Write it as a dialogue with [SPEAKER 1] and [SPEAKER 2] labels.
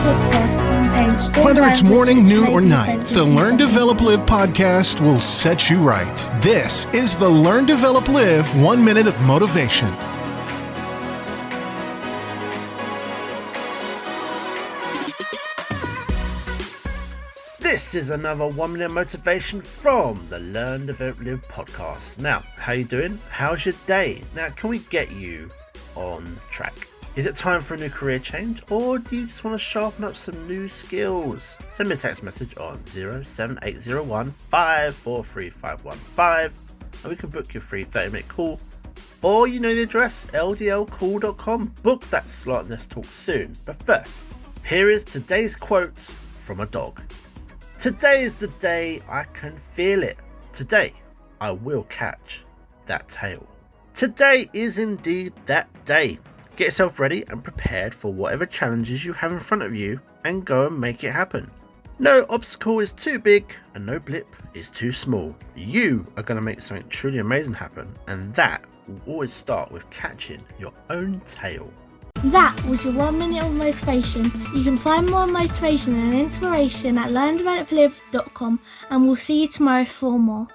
[SPEAKER 1] podcast contains strong
[SPEAKER 2] Whether it's
[SPEAKER 1] language
[SPEAKER 2] morning,
[SPEAKER 1] which
[SPEAKER 2] noon,
[SPEAKER 1] may
[SPEAKER 2] or
[SPEAKER 1] be
[SPEAKER 2] night,
[SPEAKER 1] offensive
[SPEAKER 2] the
[SPEAKER 1] to
[SPEAKER 2] Learn,
[SPEAKER 1] some.
[SPEAKER 2] Develop, Live podcast will set you right. This is the Learn, Develop, Live 1 Minute of Motivation.
[SPEAKER 3] This is another 1 minute motivation from the Learn, Develop, Live podcast. Now, how you doing? How's your day? Now, can we get you on track? Is it time for a new career change, or do you just want to sharpen up some new skills? Send me a text message on 07801 543 515 and we can book your free 30-minute call. Or you know the address, ldlcall.com. Book that slot and let's talk soon. But first, here is today's quote from a dog. Today is the day I can feel it. Today, I will catch that tail. Today is indeed that day. Get yourself ready and prepared for whatever challenges you have in front of you and go and make it happen. No obstacle is too big and no blip is too small. You are going to make something truly amazing happen, and that will always start with catching your own tail.
[SPEAKER 1] That was your 1 minute of motivation. You can find more motivation and inspiration at learndeveloplive.com, and we'll see you tomorrow for more.